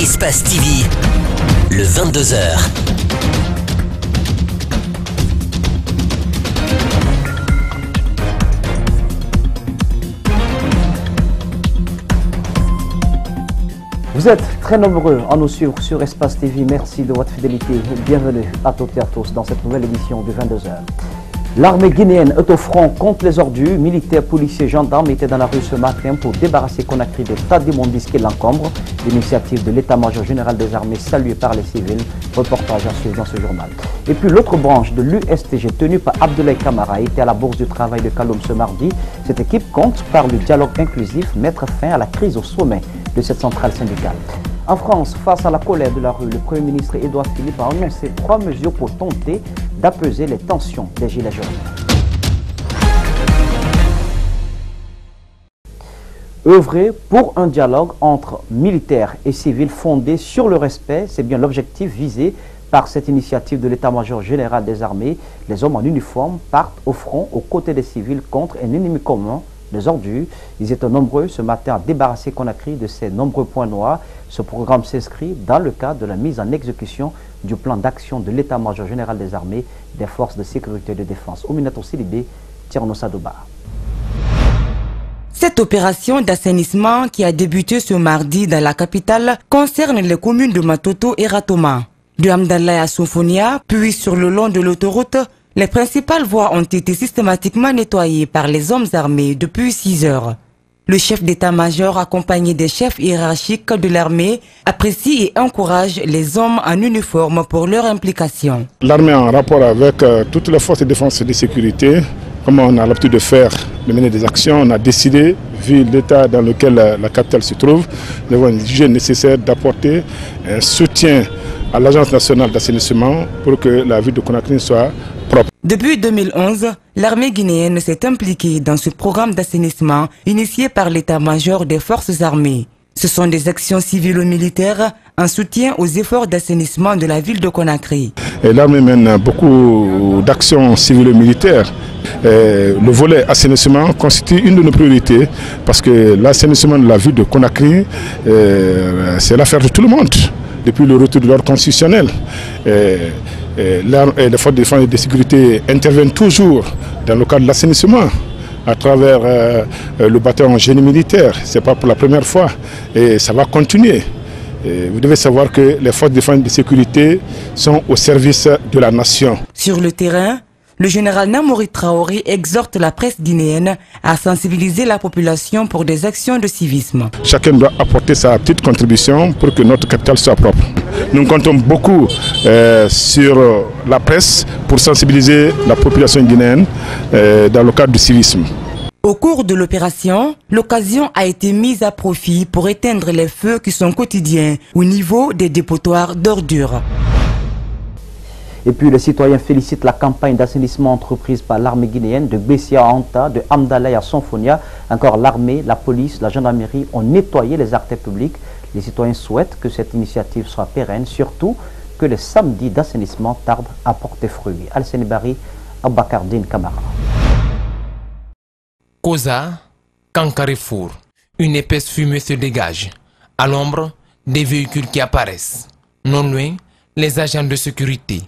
Espace TV, le 22h. Vous êtes très nombreux à nous suivre sur Espace TV. Merci de votre fidélité et bienvenue à toutes et à tous dans cette nouvelle édition du 22h. L'armée guinéenne est au front contre les ordures. Militaires, policiers, gendarmes étaient dans la rue ce matin pour débarrasser Conakry des tas d'immondices qui l'encombrent. L'initiative de l'état-major général des armées saluée par les civils. Reportage à suivre dans ce journal. Et puis l'autre branche de l'USTG tenue par Abdoulaye Camara était à la Bourse du Travail de Kaloum ce mardi. Cette équipe compte par le dialogue inclusif mettre fin à la crise au sommet de cette centrale syndicale. En France, face à la colère de la rue, le Premier ministre Édouard Philippe a annoncé 3 mesures pour tenter d'apaiser les tensions des Gilets jaunes. Œuvrer pour un dialogue entre militaires et civils fondé sur le respect, c'est bien l'objectif visé par cette initiative de l'état-major général des armées. Les hommes en uniforme partent au front aux côtés des civils contre un ennemi commun, les ordures. Ils étaient nombreux ce matin à débarrasser Conakry de ses nombreux points noirs. Ce programme s'inscrit dans le cadre de la mise en exécution du plan d'action de l'état-major général des armées des forces de sécurité et de défense. Ouminato Sidibé, Tierno Sadouba. Cette opération d'assainissement qui a débuté ce mardi dans la capitale concerne les communes de Matoto et Ratoma. De Amdallah à Sofonia, puis sur le long de l'autoroute, les principales voies ont été systématiquement nettoyées par les hommes armés depuis 6 heures. Le chef d'état-major, accompagné des chefs hiérarchiques de l'armée, apprécie et encourage les hommes en uniforme pour leur implication. L'armée, en rapport avec toutes les forces de défense et de sécurité, comme on a l'habitude de faire, de mener des actions, on a décidé, vu l'état dans lequel la capitale se trouve, nous avons jugé nécessaire d'apporter un soutien à l'Agence nationale d'assainissement pour que la ville de Conakry soit propre. Depuis 2011, l'armée guinéenne s'est impliquée dans ce programme d'assainissement initié par l'état-major des forces armées. Ce sont des actions civilo-militaires en soutien aux efforts d'assainissement de la ville de Conakry. L'armée mène beaucoup d'actions civilo-militaires. Le volet assainissement constitue une de nos priorités parce que l'assainissement de la ville de Conakry, c'est l'affaire de tout le monde. Depuis le retour de l'ordre constitutionnel, les forces de défense et de sécurité interviennent toujours dans le cadre de l'assainissement à travers le bataillon génie militaire. Ce n'est pas pour la première fois et ça va continuer. Vous devez savoir que les forces de défense et de sécurité sont au service de la nation. Sur le terrain, le général Namouri Traoré exhorte la presse guinéenne à sensibiliser la population pour des actions de civisme. Chacun doit apporter sa petite contribution pour que notre capitale soit propre. Nous comptons beaucoup sur la presse pour sensibiliser la population guinéenne dans le cadre du civisme. Au cours de l'opération, l'occasion a été mise à profit pour éteindre les feux qui sont quotidiens au niveau des dépotoirs d'ordures. Et puis les citoyens félicitent la campagne d'assainissement entreprise par l'armée guinéenne de Bessia à Anta, de Amdallah à Sonfonia. Encore l'armée, la police, la gendarmerie ont nettoyé les artères publiques. Les citoyens souhaitent que cette initiative soit pérenne, surtout que les samedis d'assainissement tardent à porter fruit. Al-Senibari, Abakardine Kamara. Koza, Kankarefour, une épaisse fumée se dégage. À l'ombre, des véhicules qui apparaissent. Non loin, les agents de sécurité.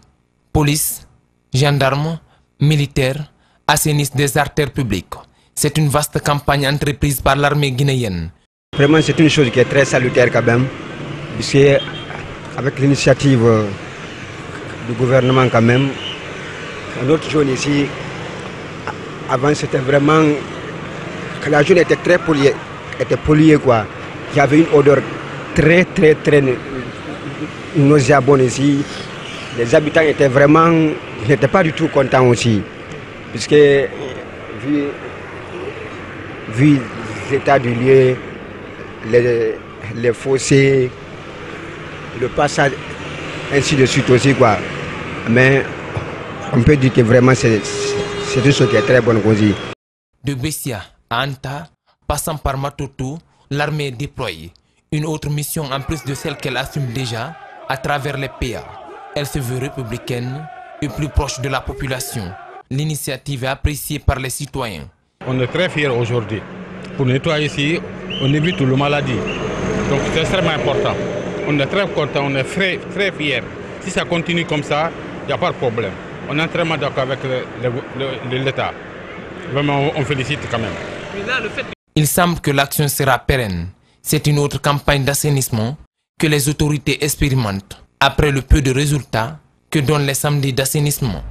Police, gendarmes, militaires assainissent des artères publiques. C'est une vaste campagne entreprise par l'armée guinéenne. Vraiment, c'est une chose qui est très salutaire quand même, puisque avec l'initiative du gouvernement quand même, notre zone ici, avant c'était vraiment, la zone était très polluée quoi. Il y avait une odeur très nauséabonde ici. Les habitants étaient vraiment, n'étaient pas du tout contents aussi, puisque vu l'état du lieu, les fossés, le passage, ainsi de suite aussi quoi. Mais on peut dire que vraiment c'est une chose qui est très bonne aussi. De Bessia à Anta, passant par Matoto, l'armée est déployée. Une autre mission en plus de celle qu'elle assume déjà à travers les PA. Elle se veut républicaine et plus proche de la population. L'initiative est appréciée par les citoyens. On est très fiers aujourd'hui. Pour nettoyer ici, on évite les maladies. Donc c'est extrêmement important. On est très content, on est très fiers. Si ça continue comme ça, il n'y a pas de problème. On est entièrement d'accord avec l'État. Vraiment, on félicite quand même. Il semble que l'action sera pérenne. C'est une autre campagne d'assainissement que les autorités expérimentent après le peu de résultats que donnent les samedis d'assainissement.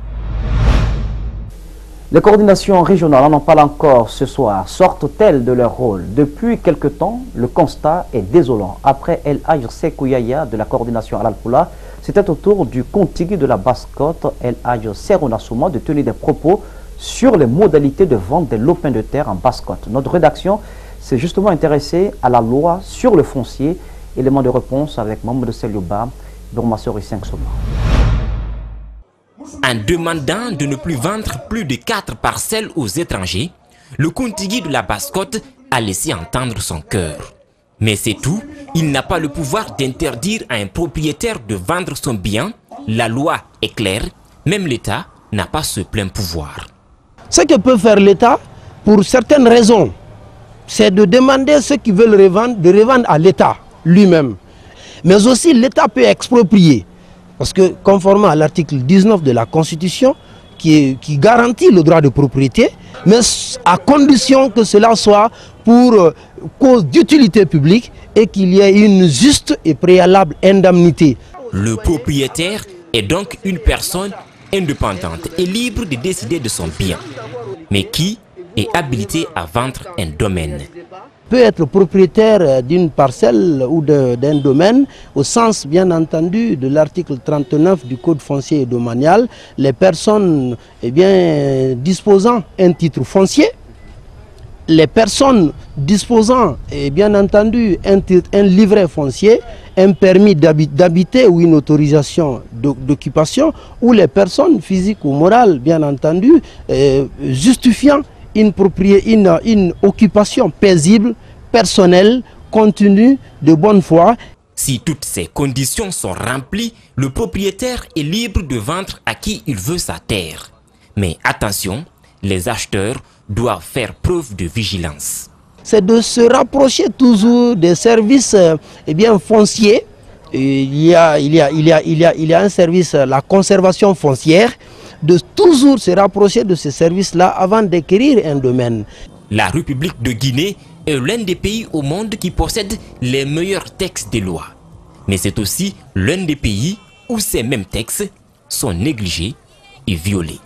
Les coordinations régionales, on en parle encore ce soir, sortent-elles de leur rôle? Depuis quelque temps, le constat est désolant. Après El Hadj Sekou Yaya de la coordination Al-Alpoula, c'était au tour du contigu de la Basse-Côte, El Hadj Serouna Souma, de tenir des propos sur les modalités de vente des lopins de terre en Basse-Côte. Notre rédaction s'est justement intéressée à la loi sur le foncier. Élément de réponse avec Mamadou Seliouba, Burmasori 5 Soma. En demandant de ne plus vendre plus de 4 parcelles aux étrangers, le contigui de la Basse-Côte a laissé entendre son cœur. Mais c'est tout, il n'a pas le pouvoir d'interdire à un propriétaire de vendre son bien. La loi est claire, même l'État n'a pas ce plein pouvoir. Ce que peut faire l'État, pour certaines raisons, c'est de demander ceux qui veulent revendre, de revendre à l'État lui-même. Mais aussi l'État peut exproprier. Parce que conformément à l'article 19 de la Constitution, qui garantit le droit de propriété, mais à condition que cela soit pour cause d'utilité publique et qu'il y ait une juste et préalable indemnité. Le propriétaire est donc une personne indépendante et libre de décider de son bien. Mais qui est habilité à vendre un domaine? Peut être propriétaire d'une parcelle ou d'un domaine au sens bien entendu de l'article 39 du Code foncier et domanial. Les personnes disposant un titre foncier, les personnes disposant bien entendu un livret foncier, un permis d'habiter ou une autorisation d'occupation, ou les personnes physiques ou morales bien entendu justifiant une occupation paisible, personnelle, continue, de bonne foi. Si toutes ces conditions sont remplies, le propriétaire est libre de vendre à qui il veut sa terre. Mais attention, les acheteurs doivent faire preuve de vigilance. C'est de se rapprocher toujours des services fonciers. Il y a un service, la conservation foncière, de toujours se rapprocher de ces services-là avant d'acquérir un domaine. La République de Guinée est l'un des pays au monde qui possède les meilleurs textes de loi. Mais c'est aussi l'un des pays où ces mêmes textes sont négligés et violés.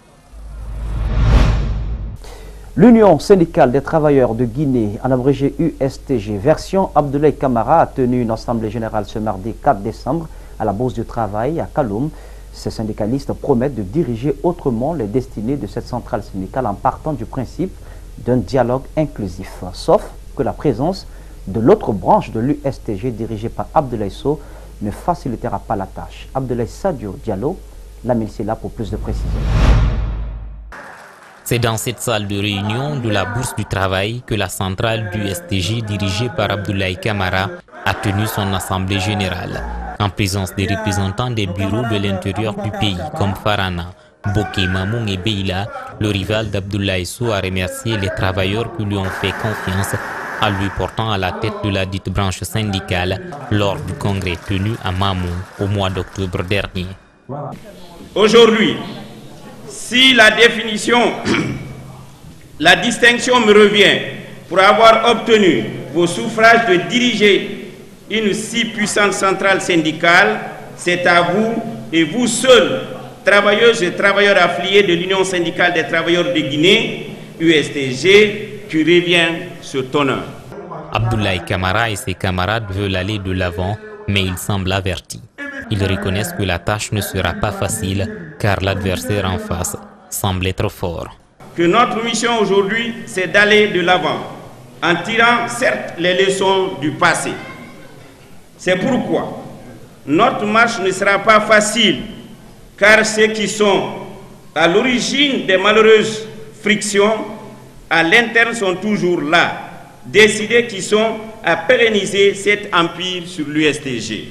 L'Union syndicale des travailleurs de Guinée, en abrégé USTG, version Abdoulaye Camara, a tenu une assemblée générale ce mardi 4 décembre à la Bourse du Travail à Kaloum. Ces syndicalistes promettent de diriger autrement les destinées de cette centrale syndicale en partant du principe d'un dialogue inclusif. Sauf que la présence de l'autre branche de l'USTG dirigée par Abdoulaye Sow ne facilitera pas la tâche. Abdoulaye Sadio Diallo l'a mis là pour plus de précision. C'est dans cette salle de réunion de la Bourse du Travail que la centrale du STG dirigée par Abdoulaye Camara a tenu son assemblée générale, en présence des représentants des bureaux de l'intérieur du pays comme Farana, Boké, Mamoun et Beila. Le rival d'Abdoulaye Sow a remercié les travailleurs qui lui ont fait confiance en lui portant à la tête de la dite branche syndicale lors du congrès tenu à Mamoun au mois d'octobre dernier. Aujourd'hui, si la définition, la distinction me revient pour avoir obtenu vos suffrages de diriger une si puissante centrale syndicale, c'est à vous et vous seuls, travailleuses et travailleurs affiliés de l'Union syndicale des travailleurs de Guinée, USTG, qui revient cet honneur. Abdoulaye Camara et ses camarades veulent aller de l'avant, mais ils semblent avertis. Ils reconnaissent que la tâche ne sera pas facile, car l'adversaire en face semble être fort. Que notre mission aujourd'hui, c'est d'aller de l'avant, en tirant certes les leçons du passé. C'est pourquoi notre marche ne sera pas facile, car ceux qui sont à l'origine des malheureuses frictions à l'interne sont toujours là, décidés qui sont à pérenniser cet empire sur l'USTG.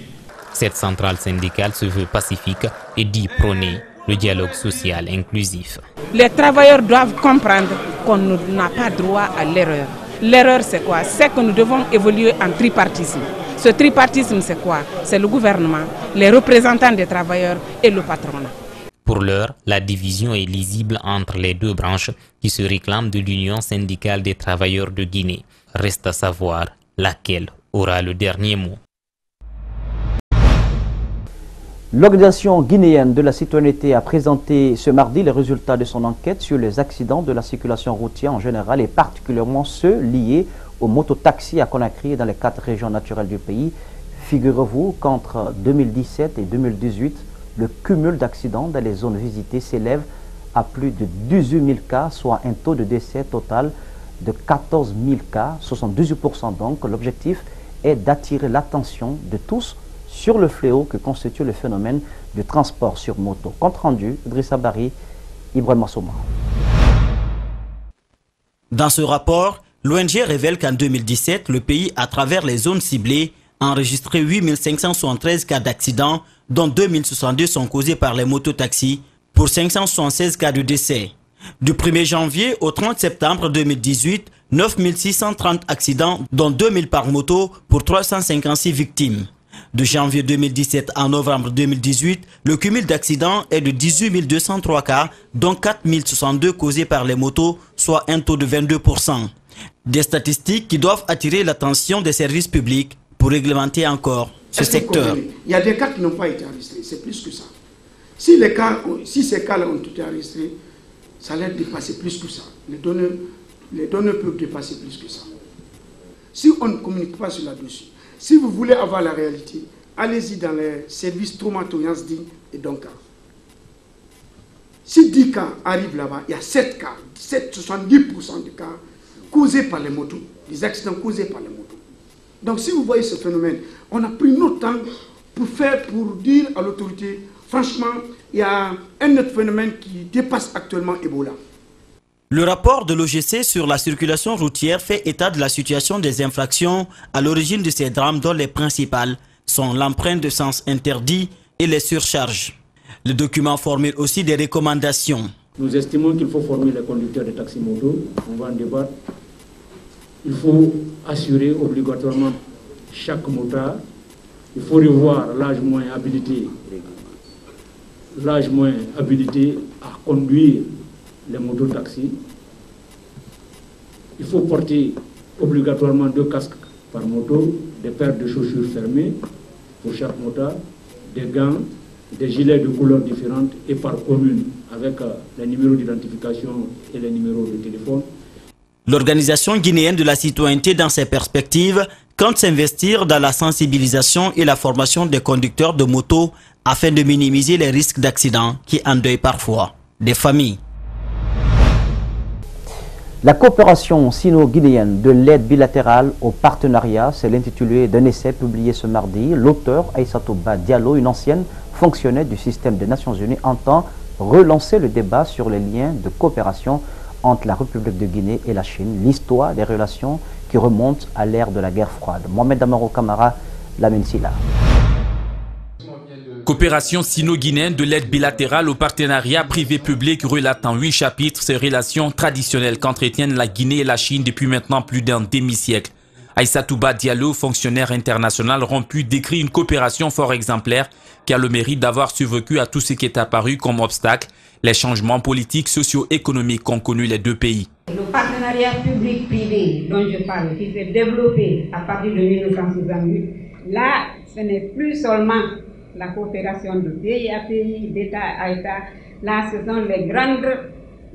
Cette centrale syndicale se veut pacifique et dit prôner le dialogue social inclusif. Les travailleurs doivent comprendre qu'on n'a pas droit à l'erreur. L'erreur, c'est quoi? C'est que nous devons évoluer en tripartisme. Ce tripartisme, c'est quoi? C'est le gouvernement, les représentants des travailleurs et le patronat. Pour l'heure, la division est lisible entre les deux branches qui se réclament de l'Union syndicale des travailleurs de Guinée. Reste à savoir laquelle aura le dernier mot. L'Organisation guinéenne de la citoyenneté a présenté ce mardi les résultats de son enquête sur les accidents de la circulation routière en général et particulièrement ceux liés aux mototaxis à Conakry et dans les 4 régions naturelles du pays. Figurez-vous qu'entre 2017 et 2018, le cumul d'accidents dans les zones visitées s'élève à plus de 18 000 cas, soit un taux de décès total de 14 000 cas, 78% donc. L'objectif est d'attirer l'attention de tous sur le fléau que constitue le phénomène du transport sur moto. Compte rendu, Idrissa Bari, Ibrahim Massouma. Dans ce rapport, l'ONG révèle qu'en 2017, le pays, à travers les zones ciblées, a enregistré 8 573 cas d'accidents, dont 2062 sont causés par les mototaxis, pour 576 cas de décès. Du 1er janvier au 30 septembre 2018, 9 630 accidents, dont 2000 par moto, pour 356 victimes. De janvier 2017 à novembre 2018, le cumul d'accidents est de 18 203 cas, dont 4 062 causés par les motos, soit un taux de 22%. Des statistiques qui doivent attirer l'attention des services publics pour réglementer encore ce secteur. Il y a des cas qui n'ont pas été enregistrés, c'est plus que ça. Si ces cas-là ont été enregistrés, ça allait dépasser plus que ça. Les données peuvent dépasser plus que ça. Si on ne communique pas sur là-dessus, si vous voulez avoir la réalité, allez-y dans les services Traumato-Yansdi et Donka. Si 10 cas arrivent là-bas, il y a 7 cas, 70% des cas causés par les motos, des accidents causés par les motos. Donc si vous voyez ce phénomène, on a pris notre temps pour dire à l'autorité, franchement, il y a un autre phénomène qui dépasse actuellement Ebola. Le rapport de l'OGC sur la circulation routière fait état de la situation des infractions à l'origine de ces drames, dont les principales sont l'empreinte de sens interdit et les surcharges. Le document formule aussi des recommandations. Nous estimons qu'il faut former les conducteurs de taxi-moto, on va en débattre. Il faut assurer obligatoirement chaque motard. Il faut revoir l'âge moins habilité à conduire les mototaxis. Il faut porter obligatoirement 2 casques par moto, des paires de chaussures fermées pour chaque motard, des gants, des gilets de couleurs différentes et par commune avec les numéros d'identification et les numéros de téléphone. L'Organisation guinéenne de la citoyenneté, dans ses perspectives, compte s'investir dans la sensibilisation et la formation des conducteurs de moto afin de minimiser les risques d'accidents qui endeuillent parfois des familles. La coopération sino-guinéenne de l'aide bilatérale au partenariat, c'est l'intitulé d'un essai publié ce mardi. L'auteur, Aïssatou Ba Diallo, une ancienne fonctionnaire du système des Nations Unies, entend relancer le débat sur les liens de coopération entre la République de Guinée et la Chine, l'histoire des relations qui remontent à l'ère de la guerre froide. Mohamed Amaro Kamara, Lamine Silla. Coopération sino-guinéenne de l'aide bilatérale au partenariat privé-public relate en 8 chapitres ces relations traditionnelles qu'entretiennent la Guinée et la Chine depuis maintenant plus d'un demi-siècle. Aïssatou Ba Diallo, fonctionnaire international rompu, décrit une coopération fort exemplaire qui a le mérite d'avoir survécu à tout ce qui est apparu comme obstacle, les changements politiques, socio-économiques qu'ont connus les deux pays. Le partenariat public-privé dont je parle, qui s'est développé à partir de 1968, là, ce n'est plus seulement la coopération de pays à pays, d'État à État. Là, ce sont les grandes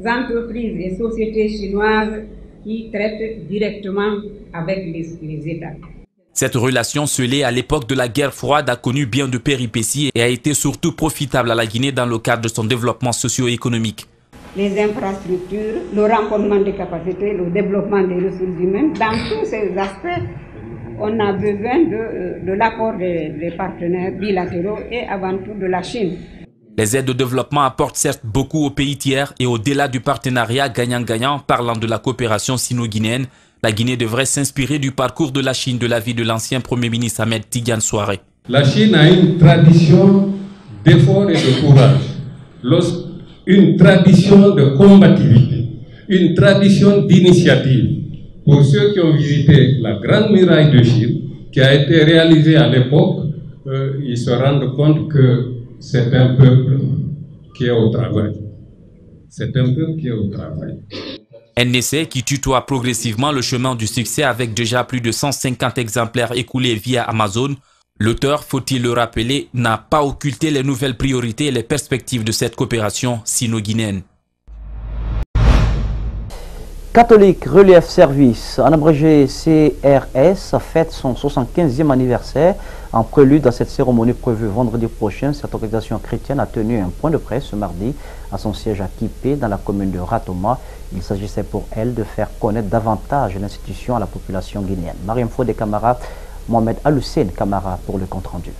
entreprises et sociétés chinoises qui traitent directement avec les États. Cette relation scellée à l'époque de la guerre froide a connu bien de péripéties et a été surtout profitable à la Guinée dans le cadre de son développement socio-économique. Les infrastructures, le renforcement des capacités, le développement des ressources humaines, dans tous ces aspects, on a besoin de l'accord des partenaires bilatéraux et avant tout de la Chine. Les aides de développement apportent certes beaucoup aux pays tiers et au-delà du partenariat gagnant-gagnant, parlant de la coopération sino-guinéenne, la Guinée devrait s'inspirer du parcours de la Chine, de l'avis de l'ancien Premier ministre Ahmed Tidiane Souaré. La Chine a une tradition d'effort et de courage, une tradition de combativité, une tradition d'initiative. Pour ceux qui ont visité la Grande Muraille de Chine, qui a été réalisé à l'époque, ils se rendent compte que c'est un peuple qui est au travail. C'est un peuple qui est au travail. Un essai qui tutoie progressivement le chemin du succès avec déjà plus de 150 exemplaires écoulés via Amazon. L'auteur, faut-il le rappeler, n'a pas occulté les nouvelles priorités et les perspectives de cette coopération sino-guinéenne. Catholic Relief Service, en abrégé CRS, fête son 75e anniversaire. En prélude à cette cérémonie prévue vendredi prochain, cette organisation chrétienne a tenu un point de presse ce mardi à son siège à Kipé, dans la commune de Ratoma. Il s'agissait pour elle de faire connaître davantage l'institution à la population guinéenne. Mariam Fodé Camara, Mohamed Aloussène Camara pour le compte-rendu.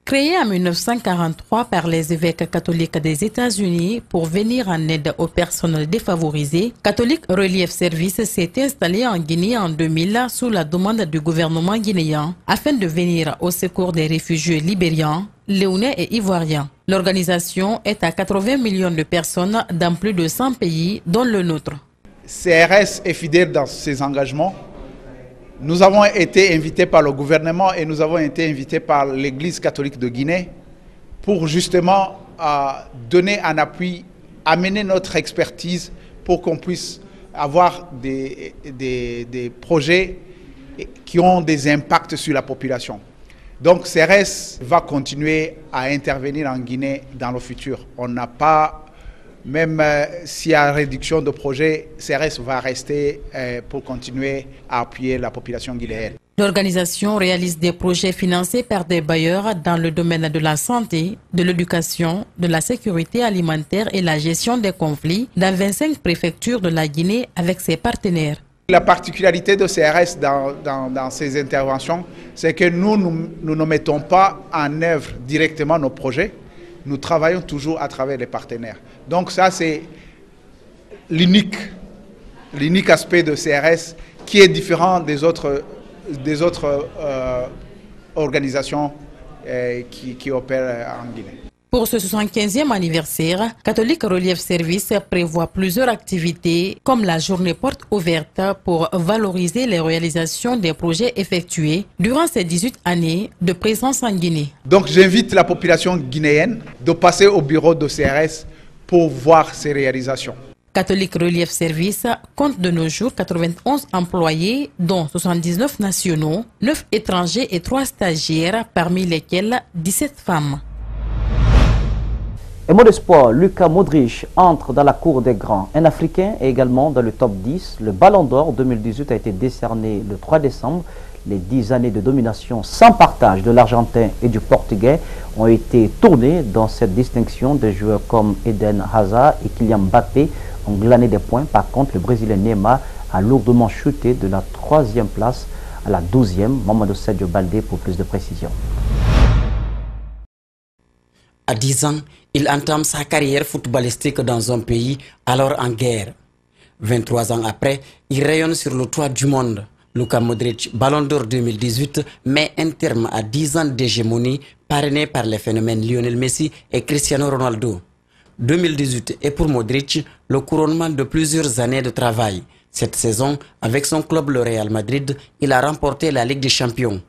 Créé en 1943 par les évêques catholiques des États-Unis pour venir en aide aux personnes défavorisées, Catholic Relief Service s'est installé en Guinée en 2000 sous la demande du gouvernement guinéen afin de venir au secours des réfugiés libériens, léonais et ivoiriens. L'organisation est à 80 millions de personnes dans plus de 100 pays, dont le nôtre. CRS est fidèle dans ses engagements. Nous avons été invités par le gouvernement et nous avons été invités par l'Église catholique de Guinée pour justement donner un appui, amener notre expertise pour qu'on puisse avoir des projets qui ont des impacts sur la population. Donc CRS va continuer à intervenir en Guinée dans le futur. On n'a pas... Même s'il y a réduction de projets, CRS va rester pour continuer à appuyer la population guinéenne. L'organisation réalise des projets financés par des bailleurs dans le domaine de la santé, de l'éducation, de la sécurité alimentaire et la gestion des conflits dans 25 préfectures de la Guinée avec ses partenaires. La particularité de CRS dans ces interventions, c'est que nous ne mettons pas en œuvre directement nos projets. Nous travaillons toujours à travers les partenaires. Donc ça, c'est l'unique aspect de CRS qui est différent des autres organisations qui opèrent en Guinée. Pour ce 75e anniversaire, Catholic Relief Service prévoit plusieurs activités comme la journée porte ouverte pour valoriser les réalisations des projets effectués durant ces 18 années de présence en Guinée. Donc j'invite la population guinéenne de passer au bureau de CRS pour voir ces réalisations. Catholic Relief Service compte de nos jours 91 employés, dont 79 nationaux, 9 étrangers et 3 stagiaires, parmi lesquels 17 femmes. Et mot d'espoir, Luka Modric entre dans la cour des grands. Un Africain est également dans le top 10. Le Ballon d'Or 2018 a été décerné le 3 décembre. Les 10 années de domination sans partage de l'Argentin et du Portugais ont été tournées dans cette distinction. Des joueurs comme Eden Hazard et Kylian Mbappé ont glané des points. Par contre, le Brésilien Neymar a lourdement chuté de la 3e place à la 12e. Mamadou Sadio Baldé pour plus de précision. À 10 ans, il entame sa carrière footballistique dans un pays alors en guerre. 23 ans après, il rayonne sur le toit du monde. Luka Modric, Ballon d'Or 2018, met un terme à 10 ans d'hégémonie parrainé par les phénomènes Lionel Messi et Cristiano Ronaldo. 2018 est pour Modric le couronnement de plusieurs années de travail. Cette saison, avec son club le Real Madrid, il a remporté la Ligue des Champions.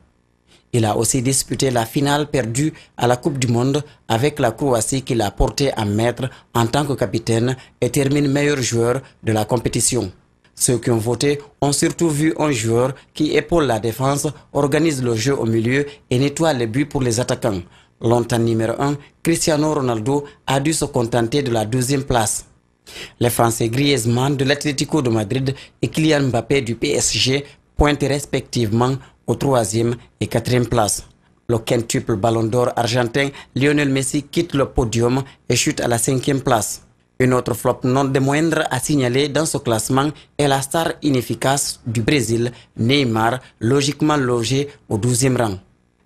Il a aussi disputé la finale perdue à la Coupe du Monde avec la Croatie qu'il a porté en maître en tant que capitaine et termine meilleur joueur de la compétition. Ceux qui ont voté ont surtout vu un joueur qui épaule la défense, organise le jeu au milieu et nettoie les buts pour les attaquants. Longtemps numéro 1, Cristiano Ronaldo a dû se contenter de la 2e place. Les Français Griezmann de l'Atlético de Madrid et Kylian Mbappé du PSG pointent respectivement aux 3e et 4e places. Le quintuple Ballon d'Or argentin Lionel Messi quitte le podium et chute à la 5e place. Une autre flop non des moindres à signaler dans ce classement est la star inefficace du Brésil, Neymar, logiquement logé au 12e rang.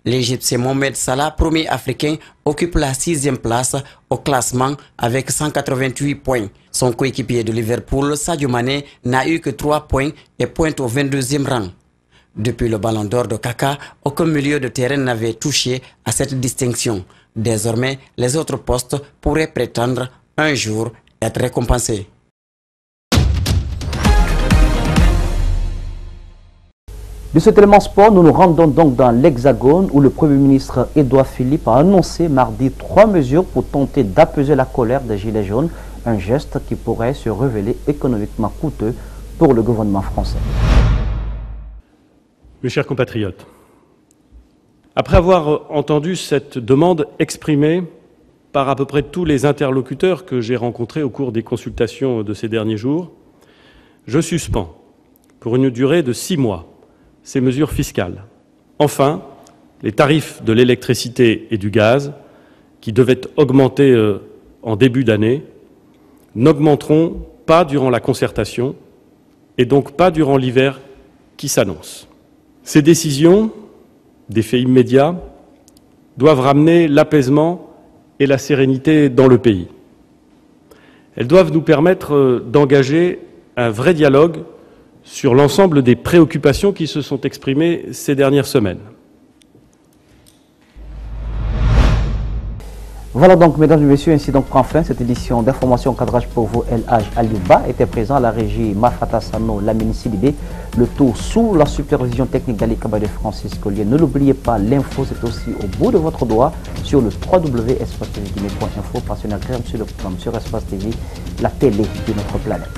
L'Égyptien Mohamed Salah, premier africain, occupe la 6e place au classement avec 188 points. Son coéquipier de Liverpool, Sadio Mané, n'a eu que 3 points et pointe au 22e rang. Depuis le Ballon d'Or de Kaka, aucun milieu de terrain n'avait touché à cette distinction. Désormais, les autres postes pourraient prétendre un jour être récompensés. De cet élément sport, nous nous rendons donc dans l'Hexagone où le Premier ministre Édouard Philippe a annoncé mardi 3 mesures pour tenter d'apaiser la colère des Gilets jaunes, un geste qui pourrait se révéler économiquement coûteux pour le gouvernement français. Mes chers compatriotes, après avoir entendu cette demande exprimée par à peu près tous les interlocuteurs que j'ai rencontrés au cours des consultations de ces derniers jours, je suspends pour une durée de 6 mois ces mesures fiscales. Enfin, les tarifs de l'électricité et du gaz, qui devaient augmenter en début d'année, n'augmenteront pas durant la concertation et donc pas durant l'hiver qui s'annonce. Ces décisions, d'effet immédiat, doivent ramener l'apaisement et la sérénité dans le pays. Elles doivent nous permettre d'engager un vrai dialogue sur l'ensemble des préoccupations qui se sont exprimées ces dernières semaines. Voilà donc, mesdames et messieurs, ainsi donc prend fin cette édition d'information cadrage pour vous. El Haj Aliouba était présent à la régie Mafata Sano, Lamine Sidibé, le tout sous la supervision technique d'Ali Kabade Francis Collier. Ne l'oubliez pas, l'info c'est aussi au bout de votre doigt sur le www.espace-tv-guinée.info, partenaire sur le programme sur Espace TV, la télé de notre planète.